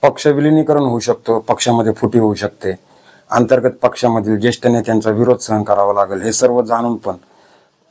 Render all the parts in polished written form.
पक्ष विलिनीकरण होऊ शकतो, पक्षामध्ये फुटी होऊ शकते, अंतर्गत पक्षामधील ज्येष्ठ नेत्यांचा विरोध सहन करावा लागेल, हे सर्व जाणून पण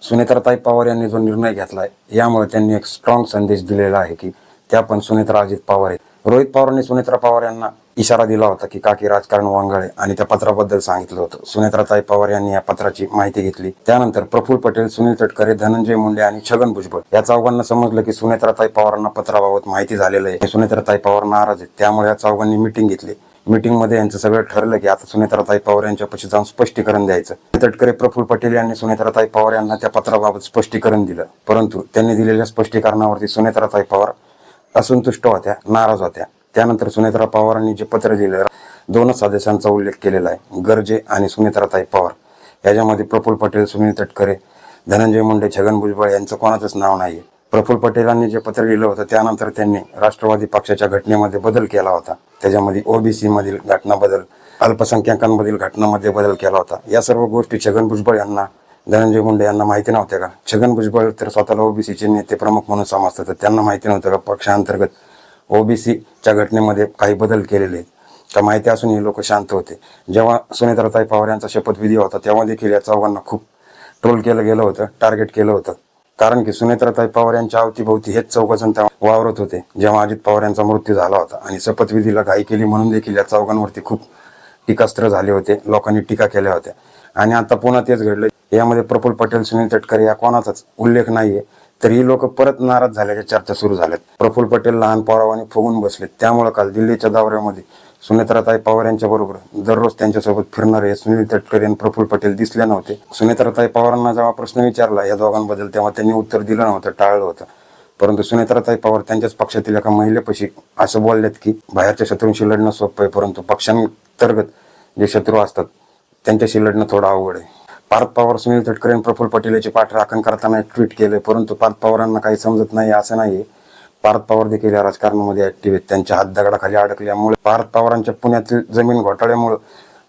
सुनेत्राताई पवार यांनी जो निर्णय घेतलाय यामुळे त्यांनी एक स्ट्रॉंग संदेश दिलेला आहे की त्या पण सुनेत्रा अजित पवार आहेत। रोहित पवारांनी सुनेत्रा पवार यांना इशारा दिला होता की काकी राजकारण वांगळे आणि त्या पत्राबद्दल सांगितलं होतं। सुनेत्राताई पवार यांनी या पत्राची माहिती घेतली। त्यानंतर प्रफुल्ल पटेल, सुनील तटकरे, धनंजय मुंडे आणि छगन भुजबळ या चौघांना समजलं की सुनेत्राताई पवारांना पत्राबाबत माहिती झालेलं आहे, सुनेत्राताई पवार नाराज आहेत। त्यामुळे या चौघांनी मीटिंग घेतली। मीटिंग मध्ये यांचं सगळं ठरलं की आता सुनेत्राताई पवार यांच्यापाशी जाऊन स्पष्टीकरण द्यायचं। तटकरे, प्रफुल्ल पटेल यांनी सुनेत्राताई पवार यांना त्या पत्राबाबत स्पष्टीकरण दिलं, परंतु त्यांनी दिलेल्या स्पष्टीकरणावरती सुनेत्राताई पवार असंतुष्ट होत्या, नाराज होत्या। त्यानंतर सुनेत्रा पवारांनी जे पत्र दिलं, दोनच सदस्यांचा उल्लेख केलेला आहे, गर्जे आणि सुनेत्राताई पवार। याच्यामध्ये प्रफुल्ल पटेल, सुनील तटकरे, धनंजय मुंडे, छगन भुजबळ यांचं कोणाचंच नाव नाहीये। प्रफुल्ल पटेलांनी जे पत्र लिहिलं होतं त्यानंतर त्यांनी राष्ट्रवादी पक्षाच्या घटनेमध्ये बदल केला होता। त्याच्यामध्ये ओबीसी मधील घटना बदल, अल्पसंख्याकांमधील घटनांमध्ये बदल केला होता। या सर्व गोष्टी छगन भुजबळ यांना, धनंजय मुंडे यांना माहिती नव्हत्या का? छगन भुजबळ तर स्वतःला ओबीसीचे नेते प्रमुख म्हणून समजतात, तर त्यांना माहिती नव्हतं का पक्षांतर्गत ओबीसीच्या घटनेमध्ये काही बदल केलेले आहेत का? माहिती असून हे लोक शांत होते। जेव्हा सुनेत्राताई पवार यांचा शपथविधी होता तेव्हा देखील या चौघांना खूप ट्रोल केलं गेलं होतं, टार्गेट केलं होतं, कारण की सुनेत्राताई पवार यांच्या अवतीभोवती हेच चौघजण तेव्हा वावरत होते जेव्हा अजित पवार यांचा मृत्यू झाला होता। आणि शपथविधीला घाई केली म्हणून देखील या चौघांवरती खूप टीकास्त्र झाले होते, लोकांनी टीका केल्या होत्या। आणि आता पुन्हा तेच घडलं। यामध्ये प्रफुल्ल पटेल, सुनील तटकरे या कोणाचाच उल्लेख नाहीये, तर ही लोक परत नाराज झाल्याच्या चर्चा सुरू झाल्यात। प्रफुल्ल पटेल लहान पोरावानी फुगून बसलेत। त्यामुळे काल दिल्लीच्या दौऱ्यामध्ये सुनेत्राताई पवार यांच्या बरोबर दररोज त्यांच्यासोबत फिरणारे सुनील तटकरे आणि प्रफुल्ल पटेल दिसले नव्हते। सुनेत्राताई पवारांना जेव्हा प्रश्न विचारला या दोघांबद्दल तेव्हा त्यांनी उत्तर दिलं नव्हतं, टाळलं होतं। परंतु सुनेत्राताई पवार त्यांच्याच पक्षातील एका महिलेपाशी असं बोललेत की बाहेरच्या शत्रूंशी लढणं सोपं आहे, परंतु पक्षांतर्गत जे शत्रू असतात त्यांच्याशी लढणं थोडं अवघड आहे। पार्थ पवार, सुनील तटकरे आणि प्रफुल्ल पटेल याची पाठराखण करताना एक ट्विट केलं, परंतु पार्थ पवारांना काही समजत नाही असं नाहीये। पार्थ पवार देखील या राजकारणामध्ये ऍक्टिव्ह आहेत। त्यांच्या हात दगडाखाली अडकल्यामुळे, पार्थ पवारांच्या पुण्यातील जमीन घोटाळ्यामुळे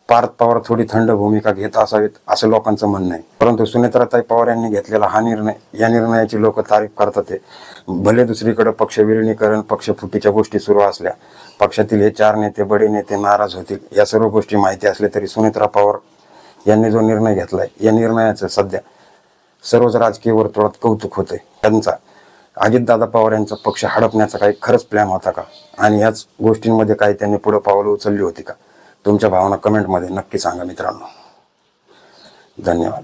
पार्थ पवार थोडी थंड भूमिका घेत असावेत असं लोकांचं म्हणणं आहे। परंतु सुनेत्राताई पवार यांनी घेतलेला हा निर्णय, या निर्णयाची लोक तारीफ करतात। भले दुसरीकडे पक्ष विलिनीकरण, पक्षफुटीच्या गोष्टी सुरू असल्या, पक्षातील हे 4 नेते, बडे नेते नाराज होतील, या सर्व गोष्टी माहिती असल्या तरी सुनेत्रा पवार यांनी जो निर्णय घेतलाय या निर्णयाचं सध्या सर्वच राजकीय वर्तुळात कौतुक होतंय। त्यांचा अजितदादा पवार यांचा पक्ष हडपण्याचा काही खरंच प्लॅन होता का? आणि याच गोष्टींमध्ये काही त्यांनी पुढे पावलं उचलली होती का? तुमच्या भावना कमेंटमध्ये नक्की सांगा मित्रांनो। धन्यवाद।